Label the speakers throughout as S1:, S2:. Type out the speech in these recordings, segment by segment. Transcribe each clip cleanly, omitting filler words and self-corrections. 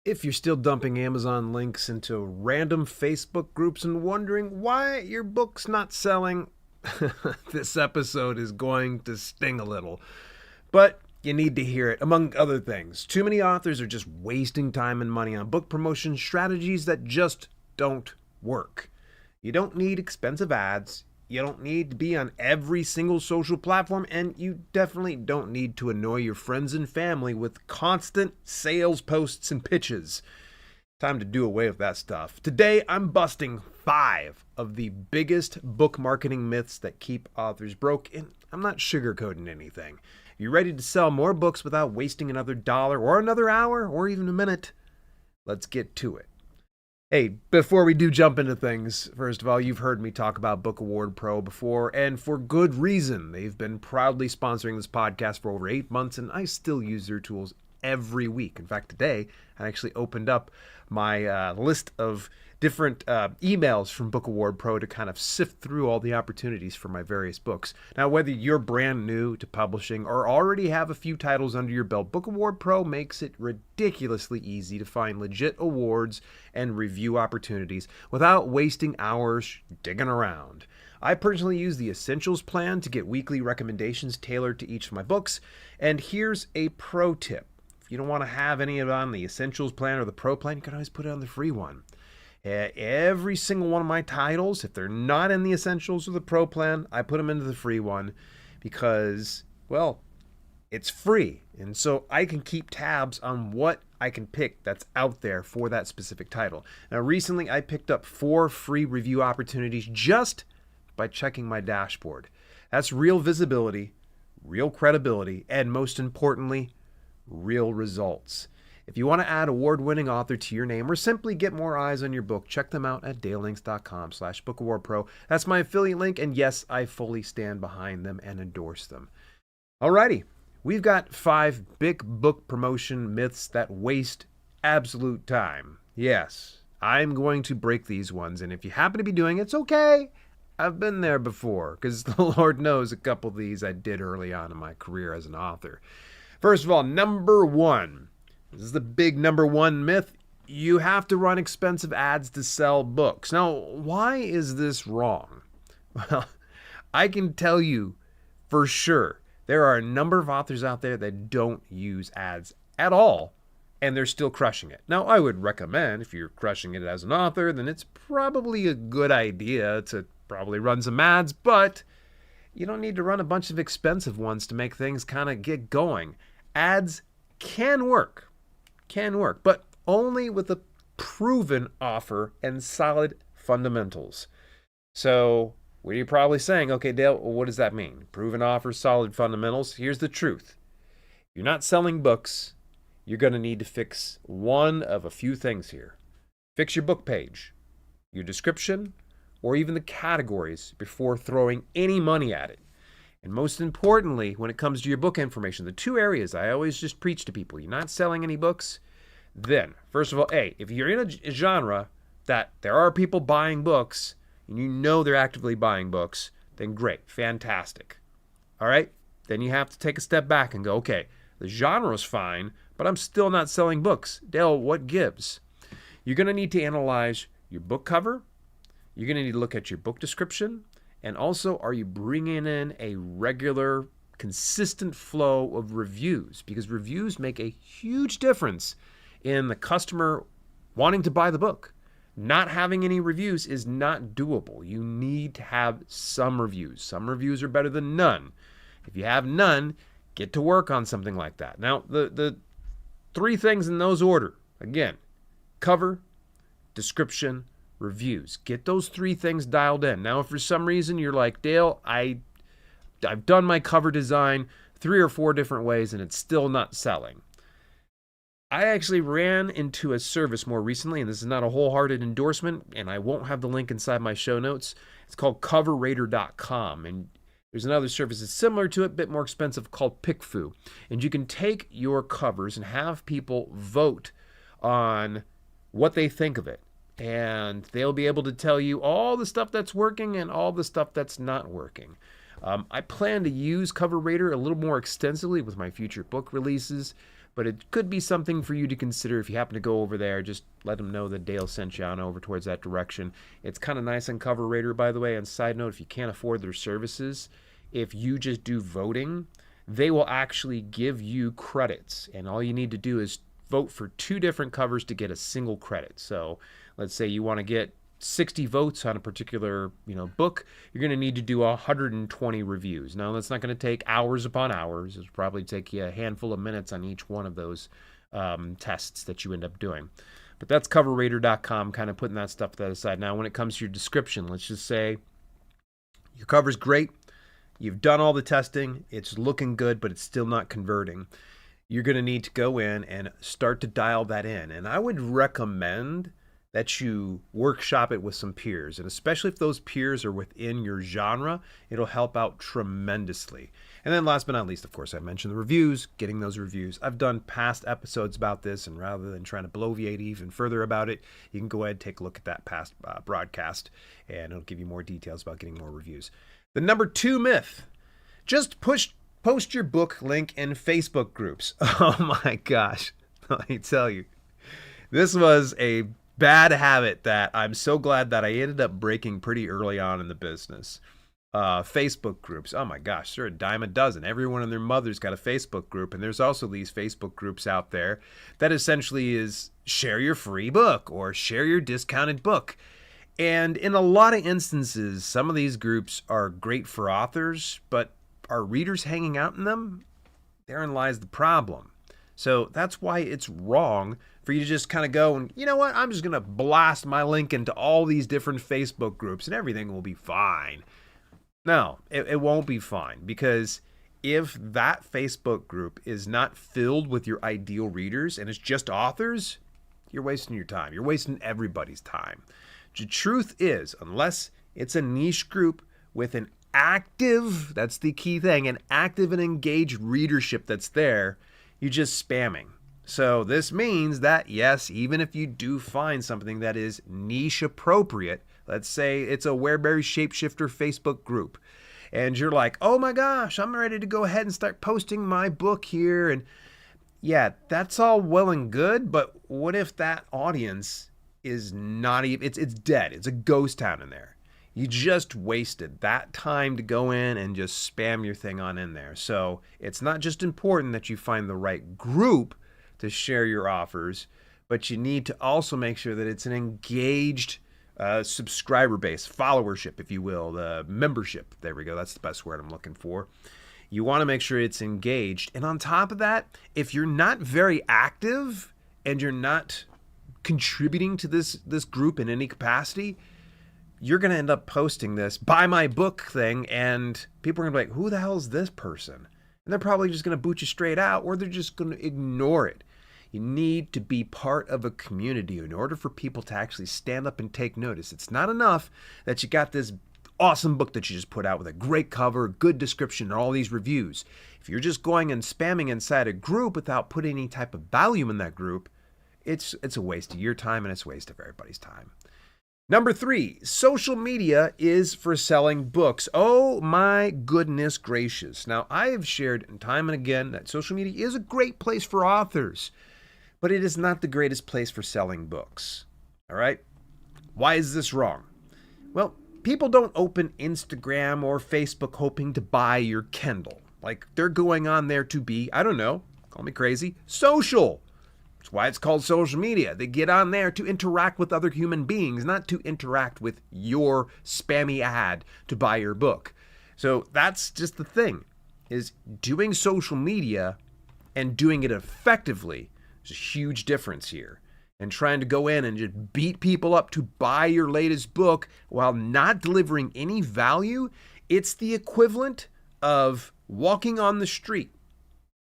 S1: If you're still dumping Amazon links into random Facebook groups and wondering why your book's not selling, this episode is going to sting a little. But you need to hear it, among other things. Too many authors are just wasting time and money on book promotion strategies that just don't work. You don't need expensive ads. You don't need to be on every single social platform, and you definitely don't need to annoy your friends and family with constant sales posts and pitches. Time to do away with that stuff. Today, I'm busting 5 of the biggest book marketing myths that keep authors broke, and I'm not sugarcoating anything. You ready to sell more books without wasting another dollar or another hour or even a minute? Let's get to it. Hey, before we do jump into things, first of all, you've heard me talk about Book Award Pro before, and for good reason. They've been proudly sponsoring this podcast for over 8 months, and I still use their tools every week. In fact, today, I actually opened up my list of different emails from Book Award Pro to kind of sift through all the opportunities for my various books. Now, whether you're brand new to publishing or already have a few titles under your belt, Book Award Pro makes it ridiculously easy to find legit awards and review opportunities without wasting hours digging around. I personally use the Essentials plan to get weekly recommendations tailored to each of my books, and here's a pro tip. If you don't want to have any of it on the Essentials plan or the Pro plan, you can always put it on the free one. Every single one of my titles, if they're not in the Essentials or the Pro plan, I put them into the free one because, well, it's free. And so I can keep tabs on what I can pick that's out there for that specific title. Now, recently I picked up 4 free review opportunities just by checking my dashboard. That's real visibility, real credibility, and most importantly, real results. If you want to add award-winning author to your name or simply get more eyes on your book, check them out at dalelinks.com/bookawardpro. That's my affiliate link, and yes, I fully stand behind them and endorse them. Alrighty, we've got 5 big book promotion myths that waste absolute time. Yes, I'm going to break these ones, and if you happen to be doing it, it's okay. I've been there before, because the Lord knows a couple of these I did early on in my career as an author. First of all, number 1. This is the big number 1 myth. You have to run expensive ads to sell books. Now, why is this wrong? Well, I can tell you for sure there are a number of authors out there that don't use ads at all, and they're still crushing it. Now, I would recommend if you're crushing it as an author, then it's probably a good idea to probably run some ads, but you don't need to run a bunch of expensive ones to make things kind of get going. Ads can work, but only with a proven offer and solid fundamentals. So what are you probably saying? Okay, Dale, what does that mean? Proven offer, solid fundamentals. Here's the truth. If you're not selling books, you're going to need to fix one of a few things here. Fix your book page, your description, or even the categories before throwing any money at it. And most importantly, when it comes to your book information, the 2 areas I always just preach to people, you're not selling any books, then, first of all, if you're in a genre that there are people buying books, and you know they're actively buying books, then great, fantastic. All right? Then you have to take a step back and go, okay, the genre's fine, but I'm still not selling books. Dale, what gives? You're going to need to analyze your book cover. You're going to need to look at your book description. And also, are you bringing in a regular, consistent flow of reviews? Because reviews make a huge difference in the customer wanting to buy the book. Not having any reviews is not doable. You need to have some reviews. Some reviews are better than none. If you have none, get to work on something like that. Now, the 3 things in those order, again, cover, description, reviews. Get those 3 things dialed in. Now, if for some reason you're like, Dale, I've done my cover design 3 or 4 different ways and it's still not selling. I actually ran into a service more recently, and this is not a wholehearted endorsement, and I won't have the link inside my show notes. It's called CoverRater.com, and there's another service that's similar to it, a bit more expensive, called PickFu. And you can take your covers and have people vote on what they think of it. And they'll be able to tell you all the stuff that's working and all the stuff that's not working. I plan to use CoverRater a little more extensively with my future book releases. but it could be something for you to consider if you happen to go over there. Just let them know that Dale sent you on over towards that direction. It's kind of nice on Cover Rater, by the way. And side note, if you can't afford their services, if you just do voting, they will actually give you credits. And all you need to do is vote for 2 different covers to get a single credit. So let's say you want to get 60 votes on a particular book, you're going to need to do 120 reviews. Now, that's not going to take hours upon hours. It'll probably take you a handful of minutes on each one of those tests that you end up doing. But that's coverrater.com, kind of putting that stuff to that aside. Now, when it comes to your description, let's just say your cover's great. You've done all the testing. It's looking good, but it's still not converting. You're going to need to go in and start to dial that in. And I would recommend that you workshop it with some peers. And especially if those peers are within your genre, it'll help out tremendously. And then last but not least, of course, I mentioned the reviews, getting those reviews. I've done past episodes about this, and rather than trying to bloviate even further about it, you can go ahead and take a look at that past broadcast, and it'll give you more details about getting more reviews. The number 2 myth, just post your book link in Facebook groups. Oh my gosh, let me tell you, this was a bad habit that I'm so glad that I ended up breaking pretty early on in the business. Facebook groups, oh my gosh, they're a dime a dozen. Everyone and their mother's got a Facebook group, and there's also these Facebook groups out there that essentially is share your free book or share your discounted book. And in a lot of instances, some of these groups are great for authors, but are readers hanging out in them? Therein lies the problem. So that's why it's wrong for you to just kind of go and, you know what, I'm just going to blast my link into all these different Facebook groups and everything will be fine. No, it won't be fine, because if that Facebook group is not filled with your ideal readers and it's just authors, you're wasting your time. You're wasting everybody's time. The truth is, unless it's a niche group with an active, that's the key thing, an active and engaged readership that's there, you're just spamming. So this means that, yes, even if you do find something that is niche appropriate, let's say it's a Wereberry Shapeshifter Facebook group, and you're like, oh my gosh, I'm ready to go ahead and start posting my book here. And yeah, that's all well and good, but what if that audience is not even, it's dead. It's a ghost town in there. You just wasted that time to go in and just spam your thing on in there. So it's not just important that you find the right group to share your offers, but you need to also make sure that it's an engaged subscriber base, followership, if you will, the membership. There we go. That's the best word I'm looking for. You want to make sure it's engaged. And on top of that, if you're not very active and you're not contributing to this group in any capacity, you're going to end up posting this buy my book thing, and people are going to be like, who the hell is this person? And they're probably just going to boot you straight out, or they're just going to ignore it. You need to be part of a community in order for people to actually stand up and take notice. It's not enough that you got this awesome book that you just put out with a great cover, good description, and all these reviews. If you're just going and spamming inside a group without putting any type of value in that group, it's a waste of your time, and it's a waste of everybody's time. Number 3, social media is for selling books. Oh my goodness gracious. Now, I have shared time and again that social media is a great place for authors, but it is not the greatest place for selling books. All right? Why is this wrong? Well, people don't open Instagram or Facebook hoping to buy your Kindle. Like, they're going on there to be, I don't know, call me crazy, social. That's why it's called social media. They get on there to interact with other human beings, not to interact with your spammy ad to buy your book. So that's just the thing, is doing social media and doing it effectively. There's a huge difference here. And trying to go in and just beat people up to buy your latest book while not delivering any value, it's the equivalent of walking on the street.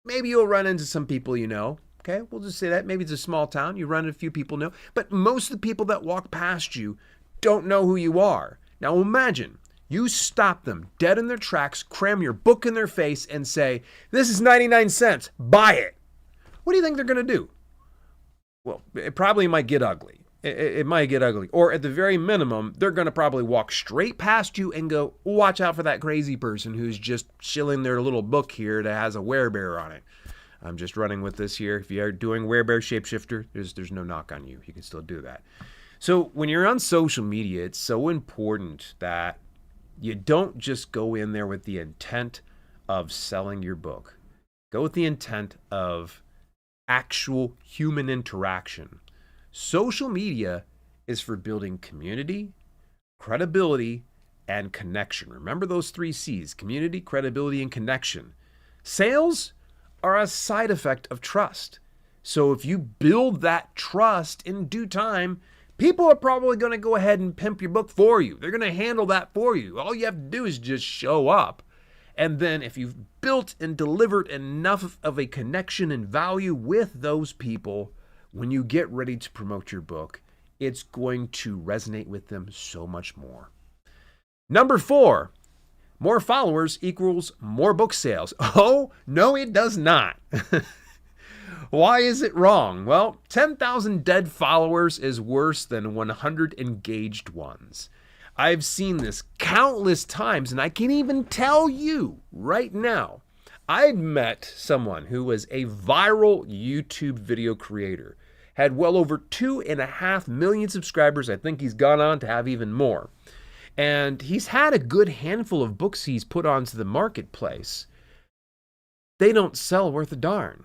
S1: Maybe you'll run into some people you know. Okay, we'll just say that. Maybe it's a small town. You run into a few people know. But most of the people that walk past you don't know who you are. Now imagine you stop them dead in their tracks, cram your book in their face, and say, this is 99 cents. Buy it. What do you think they're going to do? Well, it probably might get ugly. It might get ugly. Or at the very minimum, they're going to probably walk straight past you and go, watch out for that crazy person who's just shilling their little book here that has a werebear on it. I'm just running with this here. If you are doing Werebear Shapeshifter, there's no knock on you. You can still do that. So when you're on social media, it's so important that you don't just go in there with the intent of selling your book. Go with the intent of actual human interaction. Social media is for building community, credibility, and connection. Remember those 3 C's: community, credibility, and connection. Sales are a side effect of trust. So if you build that trust in due time, people are probably going to go ahead and pimp your book for you. They're going to handle that for you. All you have to do is just show up. And then if you've built and delivered enough of a connection and value with those people, when you get ready to promote your book, it's going to resonate with them so much more. Number 4, more followers equals more book sales. Oh, no, it does not. Why is it wrong? Well, 10,000 dead followers is worse than 100 engaged ones. I've seen this countless times, and I can even tell you right now, I'd met someone who was a viral YouTube video creator, had well over 2.5 million subscribers. I think he's gone on to have even more. And he's had a good handful of books he's put onto the marketplace. They don't sell worth a darn.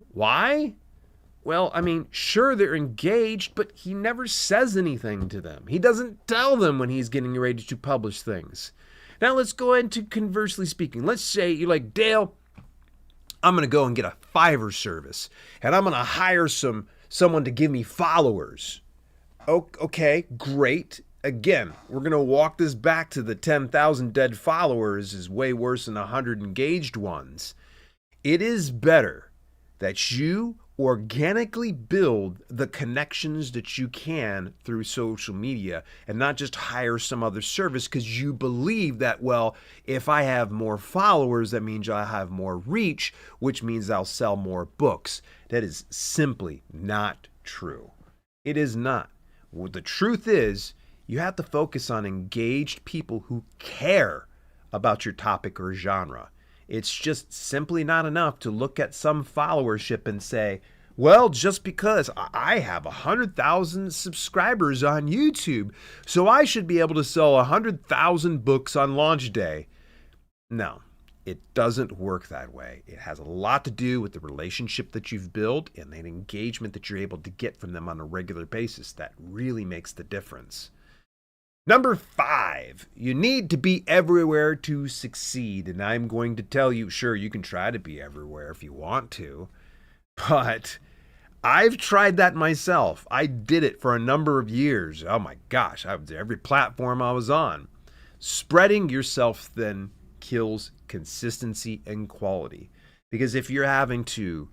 S1: Why? Well, I mean, sure, they're engaged, but he never says anything to them. He doesn't tell them when he's getting ready to publish things. Now, let's go into conversely speaking. Let's say you're like, Dale, I'm going to go and get a Fiverr service, and I'm going to hire someone to give me followers. Okay, great. Again, we're going to walk this back to the 10,000 dead followers is way worse than 100 engaged ones. It is better that you organically build the connections that you can through social media and not just hire some other service because you believe that, well, if I have more followers, that means I have more reach, which means I'll sell more books. That is simply not true. It is not. Well, the truth is, you have to focus on engaged people who care about your topic or genre. It's just simply not enough to look at some followership and say, well, just because I have 100,000 subscribers on YouTube, so I should be able to sell 100,000 books on launch day. No, it doesn't work that way. It has a lot to do with the relationship that you've built and the engagement that you're able to get from them on a regular basis. That really makes the difference. Number 5, you need to be everywhere to succeed. And I'm going to tell you, sure, you can try to be everywhere if you want to, but I've tried that myself. I did it for a number of years. Oh my gosh, I was every platform I was on. Spreading yourself thin kills consistency and quality. Because if you're having to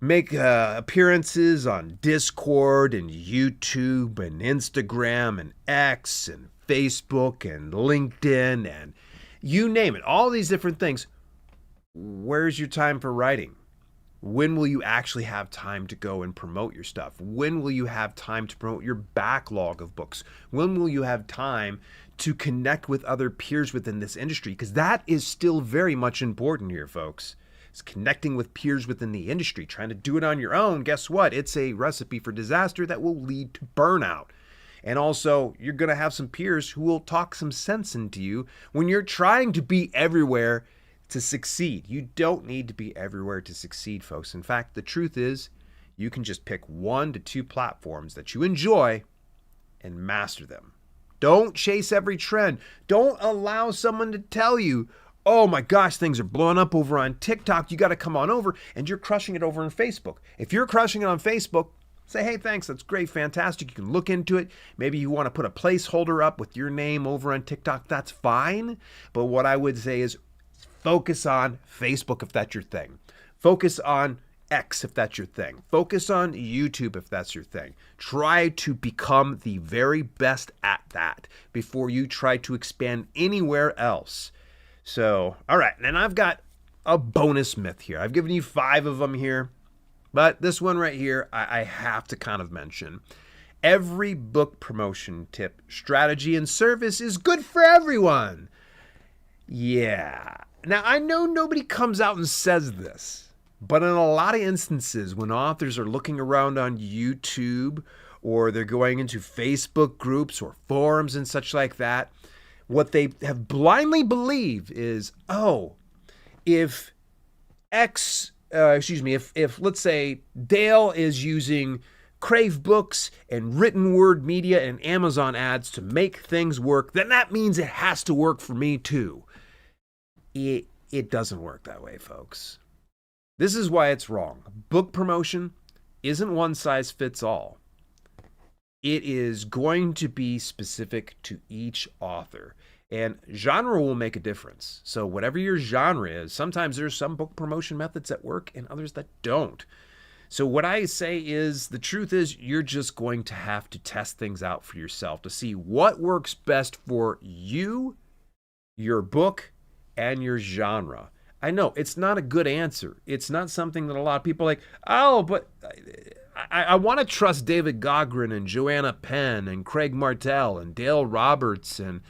S1: make appearances on Discord and YouTube and Instagram and X and Facebook and LinkedIn and you name it, all these different things, where's your time for writing? When will you actually have time to go and promote your stuff? When will you have time to promote your backlog of books? When will you have time to connect with other peers within this industry? Because that is still very much important here, folks. It's connecting with peers within the industry. Trying to do it on your own, guess what? It's a recipe for disaster that will lead to burnout. And also, you're going to have some peers who will talk some sense into you when you're trying to be everywhere to succeed. You don't need to be everywhere to succeed, folks. In fact, the truth is, you can just pick 1 to 2 platforms that you enjoy and master them. Don't chase every trend. Don't allow someone to tell you, oh my gosh, things are blowing up over on TikTok. You got to come on over, and you're crushing it over on Facebook. If you're crushing it on Facebook, say, hey, thanks. That's great. Fantastic. You can look into it. Maybe you want to put a placeholder up with your name over on TikTok. That's fine. But what I would say is focus on Facebook if that's your thing. Focus on X if that's your thing. Focus on YouTube if that's your thing. Try to become the very best at that before you try to expand anywhere else. So, all right, and I've got a bonus myth here. I've given you 5 of them here, but this one right here, I have to kind of mention. Every book promotion tip, strategy, and service is good for everyone. Yeah. Now, I know nobody comes out and says this, But in a lot of instances, when authors are looking around on YouTube or they're going into Facebook groups or forums and such like that, what they have blindly believed is, oh, if if let's say Dale is using Crave Books and written word media and Amazon ads to make things work, then that means it has to work for me too. It doesn't work that way, folks. This is why it's wrong. Book promotion isn't one size fits all. It is going to be specific to each author. And genre will make a difference. So whatever your genre is, sometimes there's some book promotion methods that work and others that don't. So what I say is, the truth is, you're just going to have to test things out for yourself to see what works best for you, your book, and your genre. I know it's not a good answer. It's not something that a lot of people are like, oh, but I want to trust David Gaughran and Joanna Penn and Craig Martell and Dale Roberts and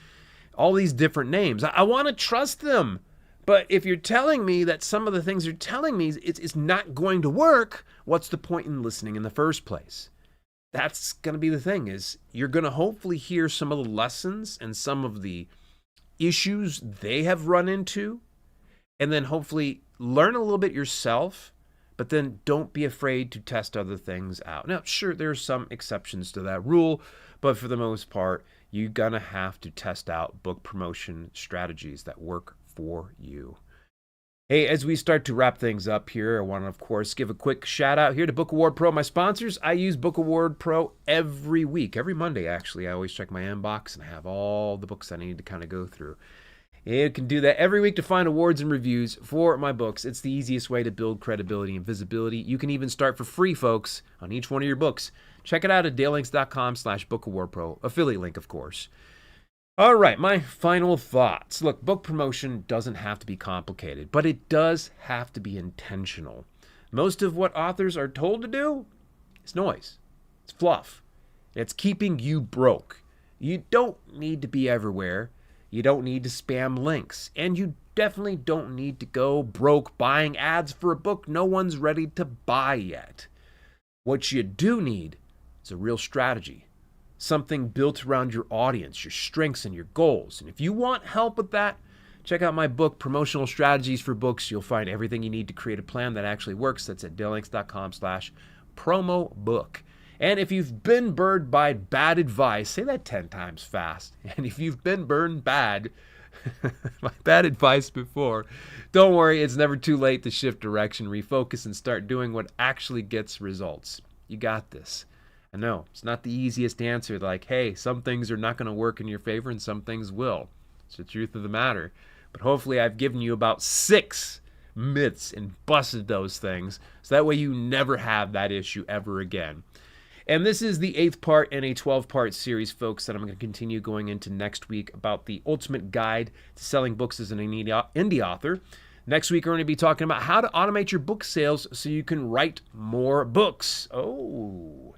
S1: all these different names. I want to trust them. But if you're telling me that some of the things you're telling me it's not going to work, what's the point in listening in the first place? That's going to be the thing, is you're going to hopefully hear some of the lessons and some of the issues they have run into, and then hopefully learn a little bit yourself, but then don't be afraid to test other things out. Now, sure, there are some exceptions to that rule, but for the most part, you're going to have to test out book promotion strategies that work for you. Hey, as we start to wrap things up here, I want to, of course, give a quick shout out here to Book Award Pro, my sponsors. I use Book Award Pro every week, every Monday, actually. I always check my inbox and have all the books I need to kind of go through. You can do that every week to find awards and reviews for my books. It's the easiest way to build credibility and visibility. You can even start for free, folks, on each one of your books. Check it out at dalelinks.com/bookawardpro. Affiliate link, of course. All right, my final thoughts. Look, book promotion doesn't have to be complicated, but it does have to be intentional. Most of what authors are told to do is noise. It's fluff. It's keeping you broke. You don't need to be everywhere. You don't need to spam links. And you definitely don't need to go broke buying ads for a book no one's ready to buy yet. What you do need is a real strategy. Something built around your audience, your strengths, and your goals. And if you want help with that, check out my book, Promotional Strategies for Books. You'll find everything you need to create a plan that actually works. That's at dalelinks.com/promobook. And if you've been burned by bad advice, say that 10 times fast. And if you've been burned bad by bad advice before, don't worry, it's never too late to shift direction, refocus, and start doing what actually gets results. You got this. I know, it's not the easiest answer, like, hey, some things are not going to work in your favor and some things will. It's the truth of the matter. But hopefully I've given you about 6 myths and busted those things, so that way you never have that issue ever again. And this is the 8th part in a 12-part series, folks, that I'm going to continue going into next week about the ultimate guide to selling books as an indie author. Next week, we're going to be talking about how to automate your book sales so you can write more books. Oh,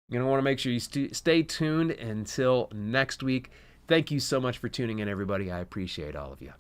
S1: you're going to want to make sure you stay tuned until next week. Thank you so much for tuning in, everybody. I appreciate all of you.